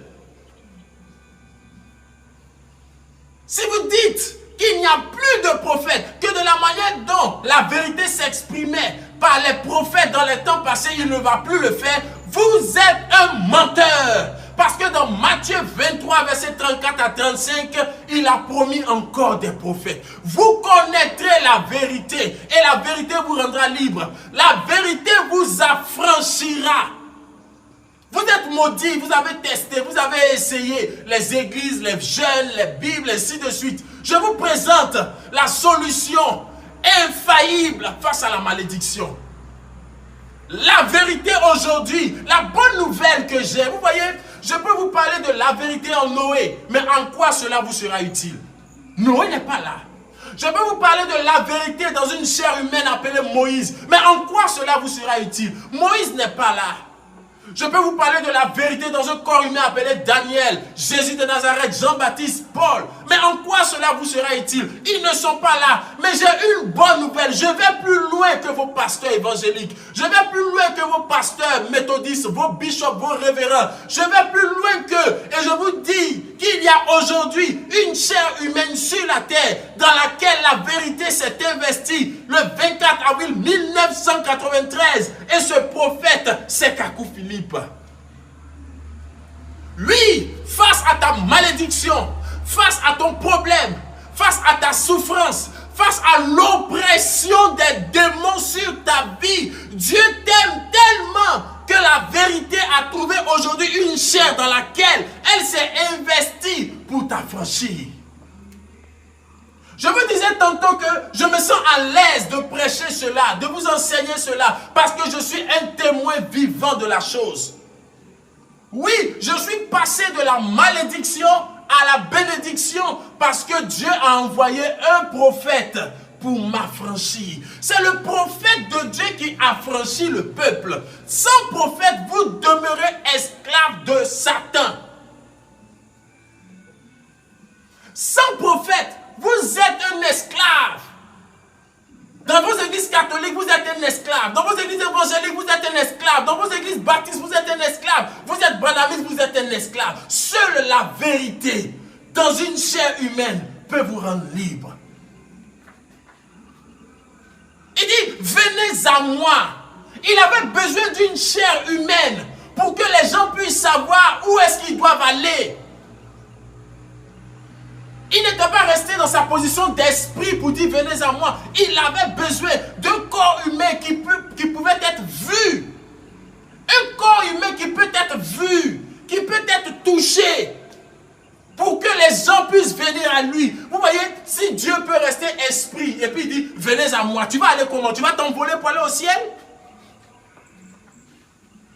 Si vous dites qu'il n'y a plus de prophètes, que de la manière dont la vérité s'exprimait par les prophètes dans les temps passés, il ne va plus le faire, vous êtes un menteur. Parce que dans Matthieu 23, verset 34 à 35, il a promis encore des prophètes. Vous connaîtrez la vérité et la vérité vous rendra libre. La vérité vous affranchira. Vous êtes maudits, vous avez testé, vous avez essayé les églises, les jeunes, les bibles, et ainsi de suite. Je vous présente la solution infaillible face à la malédiction. La vérité aujourd'hui, la bonne nouvelle que j'ai, vous voyez, je peux vous parler de la vérité en Noé, mais en quoi cela vous sera utile? Noé n'est pas là. Je peux vous parler de la vérité dans une chair humaine appelée Moïse, mais en quoi cela vous sera utile? Moïse n'est pas là. Je peux vous parler de la vérité dans un corps humain appelé Daniel, Jésus de Nazareth, Jean-Baptiste, Paul. Mais en quoi cela vous sera utile? Ils ne sont pas là. Mais j'ai une bonne nouvelle. Je vais plus loin que vos pasteurs évangéliques. Je vais plus loin que vos pasteurs méthodistes, vos bishops, vos révérends. Je vais plus loin que, et je vous dis qu'il y a aujourd'hui une chair humaine sur la terre dans laquelle la vérité s'est investie le 24 avril 1993. Et ce prophète, c'est Kakou Philippe. Lui, face à ta malédiction, face à ton problème, face à ta souffrance, face à l'oppression des démons sur ta vie, Dieu t'aime tellement que la vérité a trouvé aujourd'hui une chair dans laquelle elle s'est investie pour t'affranchir. Je vous disais tantôt que je me sens à l'aise de prêcher cela, de vous enseigner cela, parce que je suis un témoin vivant de la chose. Oui, je suis passé de la malédiction à la bénédiction parce que Dieu a envoyé un prophète pour m'affranchir. C'est le prophète de Dieu qui affranchit le peuple. Sans prophète, vous demeurez esclave de Satan. Sans prophète, vous êtes un esclave. Dans vos églises catholiques, vous êtes un esclave. Dans vos églises évangéliques, vous êtes un esclave. Dans vos églises baptistes, vous êtes un esclave. Vous êtes branhamistes, vous êtes un esclave. Seule la vérité, dans une chair humaine, peut vous rendre libre. Il dit, venez à moi. Il avait besoin d'une chair humaine pour que les gens puissent savoir où est-ce qu'ils doivent aller. Il n'était pas resté dans sa position d'esprit pour dire venez à moi. Il avait besoin d'un corps humain qui pouvait être vu. Un corps humain qui peut être vu, qui peut être touché. Pour que les gens puissent venir à lui. Vous voyez, si Dieu peut rester esprit et puis il dit venez à moi, tu vas aller comment? Tu vas t'envoler pour aller au ciel?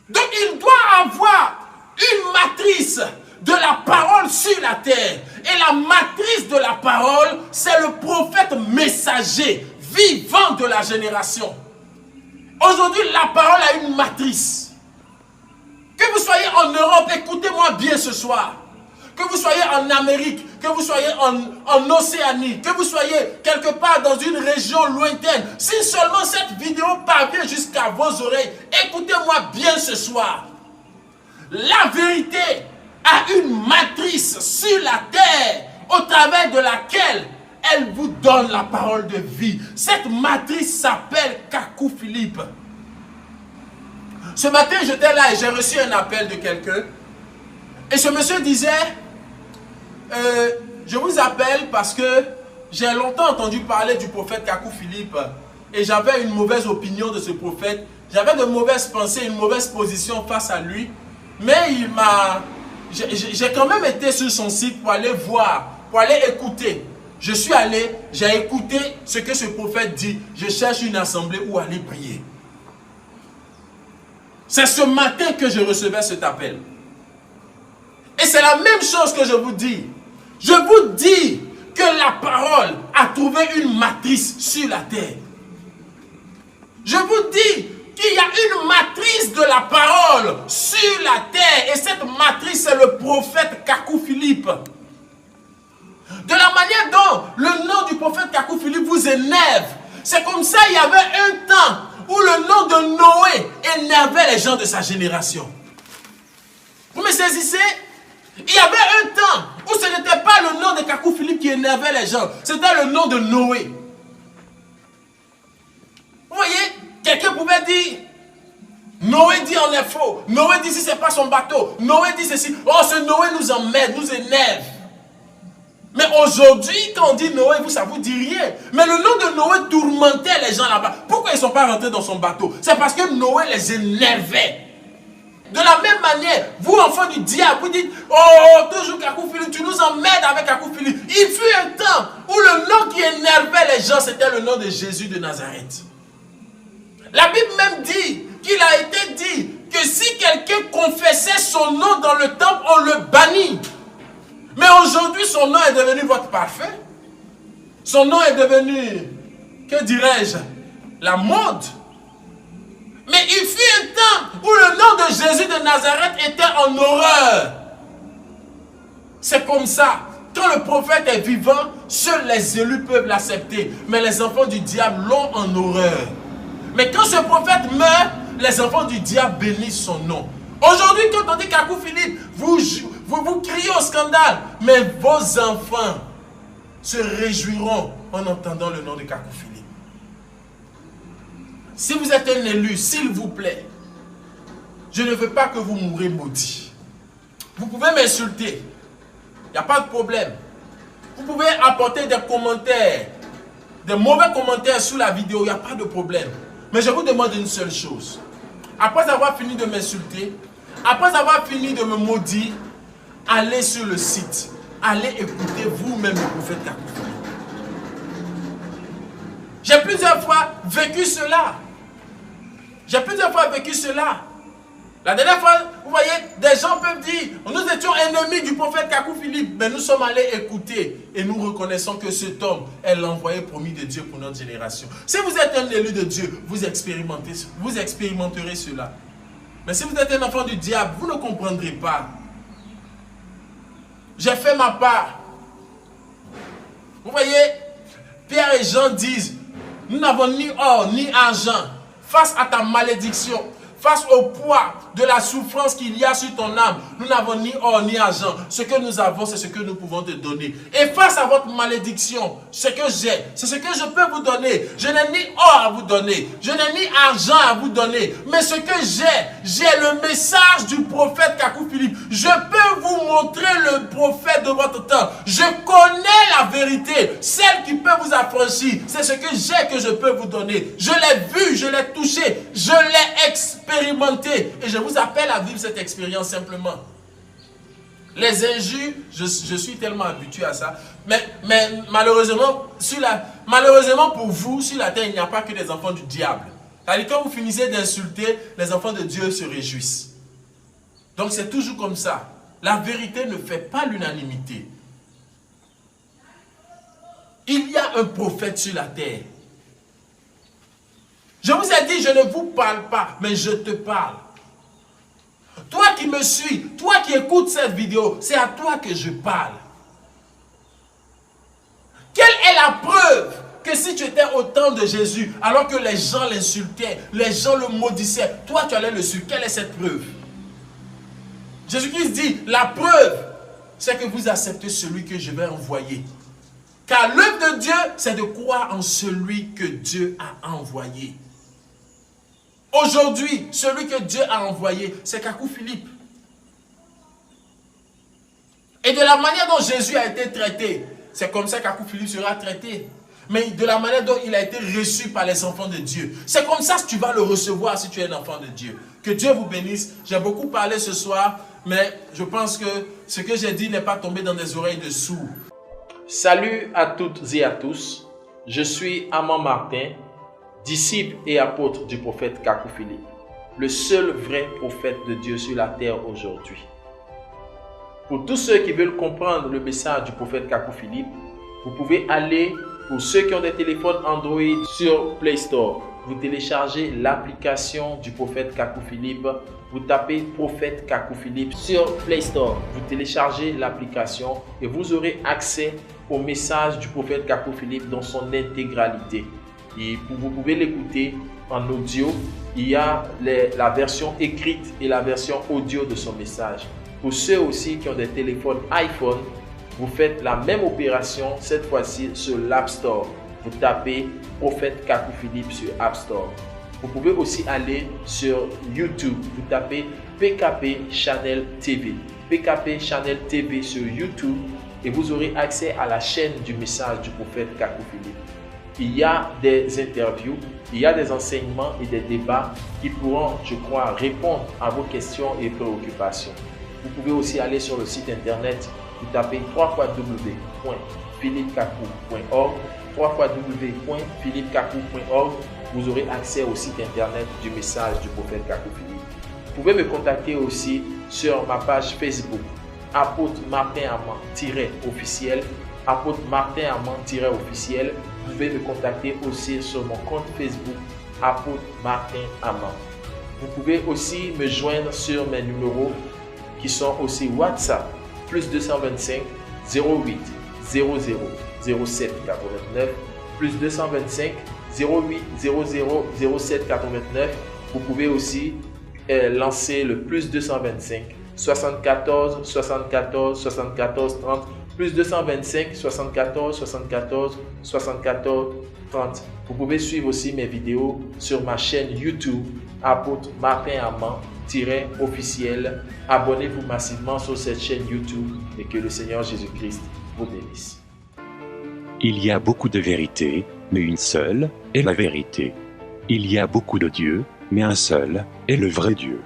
Donc il doit avoir une matrice de la parole sur la terre. Et la matrice de la parole, c'est le prophète messager, vivant de la génération. Aujourd'hui, la parole a une matrice. Que Que vous soyez en Europe, écoutez-moi bien ce soir. Que vous soyez en Amérique, que vous soyez en Océanie, que vous soyez quelque part dans une région lointaine, si seulement cette vidéo parvient jusqu'à vos oreilles, écoutez-moi bien ce soir. La vérité a une matrice sur la terre au travers de laquelle elle vous donne la parole de vie. Cette matrice s'appelle Kakou Philippe. Ce matin, j'étais là et j'ai reçu un appel de quelqu'un. Et ce monsieur disait, je vous appelle parce que j'ai longtemps entendu parler du prophète Kakou Philippe. Et j'avais une mauvaise opinion de ce prophète. J'avais de mauvaises pensées, une mauvaise position face à lui. Mais il m'a... J'ai quand même été sur son site pour aller voir, pour aller écouter. Je suis allé, j'ai écouté ce que ce prophète dit. Je cherche une assemblée où aller prier. C'est ce matin que je recevais cet appel. Et c'est la même chose que je vous dis. Je vous dis que la parole a trouvé une matrice sur la terre. Je vous dis qu'il y a une matrice de la parole sur la terre. Et cette matrice, c'est le prophète Kakou Philippe. De la manière dont le nom du prophète Kakou Philippe vous énerve, c'est comme ça il y avait un temps où le nom de Noé énervait les gens de sa génération. Vous me saisissez? Il y avait un temps où ce n'était pas le nom de Kakou Philippe qui énervait les gens, c'était le nom de Noé. Vous voyez, quelqu'un pouvait dire, Noé dit on est faux, Noé dit si ce n'est pas son bateau, Noé dit ceci, oh ce Noé nous emmerde, nous énerve. Mais aujourd'hui, quand on dit Noé, ça ne vous dit rien. Mais le nom de Noé tourmentait les gens là-bas. Pourquoi ils ne sont pas rentrés dans son bateau? C'est parce que Noé les énervait. De la même manière, vous, enfants du diable, vous dites, oh, toujours Kakou Philippe, tu nous emmerdes avec Kakou Philippe. Il fut un temps où le nom qui énervait les gens, c'était le nom de Jésus de Nazareth. La Bible même dit qu'il a été dit que si quelqu'un confessait son nom dans le temple, on le bannit. Mais aujourd'hui, son nom est devenu votre parfait. Son nom est devenu, que dirais-je, la mode. Mais il fut un temps où le nom de Jésus de Nazareth était en horreur. C'est comme ça. Quand le prophète est vivant, seuls les élus peuvent l'accepter. Mais les enfants du diable l'ont en horreur. Mais quand ce prophète meurt, les enfants du diable bénissent son nom. Aujourd'hui, quand on dit Kakou Philippe, vous criez au scandale. Mais vos enfants se réjouiront en entendant le nom de Kakou Philippe. Si vous êtes un élu, s'il vous plaît, je ne veux pas que vous mourrez maudit. Vous pouvez m'insulter. Il n'y a pas de problème. Vous pouvez apporter des commentaires, des mauvais commentaires sous la vidéo. Il n'y a pas de problème. Mais je vous demande une seule chose. Après avoir fini de m'insulter, après avoir fini de me maudire, allez sur le site. Allez écouter vous-même le prophète Kakou Philippe. J'ai plusieurs fois vécu cela. J'ai plusieurs fois vécu cela. La dernière fois, vous voyez, des gens peuvent dire, nous étions ennemis du prophète Kakou Philippe, mais nous sommes allés écouter et nous reconnaissons que cet homme est l'envoyé promis de Dieu pour notre génération. Si vous êtes un élu de Dieu, vous expérimenterez cela. Mais si vous êtes un enfant du diable, vous ne comprendrez pas. J'ai fait ma part. Vous voyez, Pierre et Jean disent, nous n'avons ni or ni argent. Face à ta malédiction, face au poids de la souffrance qu'il y a sur ton âme, nous n'avons ni or ni argent. Ce que nous avons, c'est ce que nous pouvons te donner. Et face à votre malédiction, ce que j'ai, c'est ce que je peux vous donner. Je n'ai ni or à vous donner, je n'ai ni argent à vous donner. Mais ce que j'ai le message du prophète Kakou Philippe. Je peux vous montrer le prophète de votre temps. Je connais la vérité, celle qui peut vous affranchir. C'est ce que j'ai que je peux vous donner. Je l'ai vu, je l'ai touché, je l'ai expérimenté. Et je vous appelle à vivre cette expérience simplement. Les injures, je suis tellement habitué à ça. Mais malheureusement, malheureusement pour vous, sur la terre, il n'y a pas que des enfants du diable. C'est-à-dire quand vous finissez d'insulter, les enfants de Dieu se réjouissent. Donc c'est toujours comme ça. La vérité ne fait pas l'unanimité. Il y a un prophète sur la terre. Je vous ai dit, je ne vous parle pas, mais je te parle. Toi qui me suis, toi qui écoutes cette vidéo, c'est à toi que je parle. Quelle est la preuve que si tu étais au temps de Jésus, alors que les gens l'insultaient, les gens le maudissaient, toi tu allais le suivre? Quelle est cette preuve? Jésus-Christ dit, la preuve, c'est que vous acceptez celui que je vais envoyer. Car l'œuvre de Dieu, c'est de croire en celui que Dieu a envoyé. Aujourd'hui, celui que Dieu a envoyé, c'est Kakou Philippe. Et de la manière dont Jésus a été traité, c'est comme ça qu'Kakou Philippe sera traité. Mais de la manière dont il a été reçu par les enfants de Dieu. C'est comme ça que tu vas le recevoir si tu es un enfant de Dieu. Que Dieu vous bénisse. J'ai beaucoup parlé ce soir, mais je pense que ce que j'ai dit n'est pas tombé dans des oreilles de sourds. Salut à toutes et à tous. Je suis Amand Martin, disciple et apôtre du prophète Kakou Philippe, le seul vrai prophète de Dieu sur la terre aujourd'hui. Pour tous ceux qui veulent comprendre le message du prophète Kakou Philippe, vous pouvez aller, pour ceux qui ont des téléphones Android, sur Play Store. Vous téléchargez l'application du prophète Kakou Philippe. Vous tapez prophète Kakou Philippe sur Play Store. Vous téléchargez l'application et vous aurez accès au message du prophète Kakou Philippe dans son intégralité. Et vous pouvez l'écouter en audio. Il y a la version écrite et la version audio de son message. Pour ceux aussi qui ont des téléphones iPhone, vous faites la même opération, cette fois-ci sur l'App Store. Vous tapez prophète Kakou Philippe sur App Store. Vous pouvez aussi aller sur YouTube. Vous tapez PKP Channel TV. PKP Channel TV sur YouTube et vous aurez accès à la chaîne du message du prophète Kakou Philippe. Il y a des interviews, il y a des enseignements et des débats qui pourront, je crois, répondre à vos questions et préoccupations. Vous pouvez aussi aller sur le site internet. Vous tapez www.philippekakou.org, www.philippekakou.org. Vous aurez accès au site internet du message du prophète Kakou Philippe. Vous pouvez me contacter aussi sur ma page Facebook, apôtre Martin Amand-officiel, apôtre Martin Amand-officiel. Vous pouvez me contacter aussi sur mon compte Facebook, apôtre Martin Amand. Vous pouvez aussi me joindre sur mes numéros qui sont aussi WhatsApp, plus 225 08 00 07 89, plus 225 08 00 07 89. Vous pouvez aussi lancer le plus 225 74 74 74 30, plus 225 74 74 74 30. Vous pouvez suivre aussi mes vidéos sur ma chaîne YouTube, apôtre Martin Amand-officiel. Abonnez-vous massivement sur cette chaîne YouTube et que le Seigneur Jésus-Christ vous bénisse. Il y a beaucoup de vérités, mais une seule est la vérité. Il y a beaucoup de dieux, mais un seul est le vrai Dieu.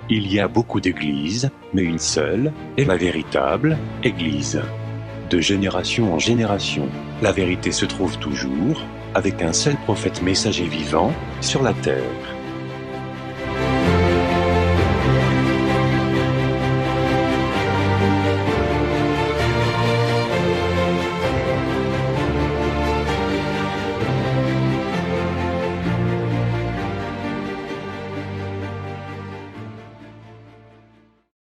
Il y a beaucoup d'églises, mais une seule est la véritable Église. De génération en génération, la vérité se trouve toujours, avec un seul prophète messager vivant sur la terre.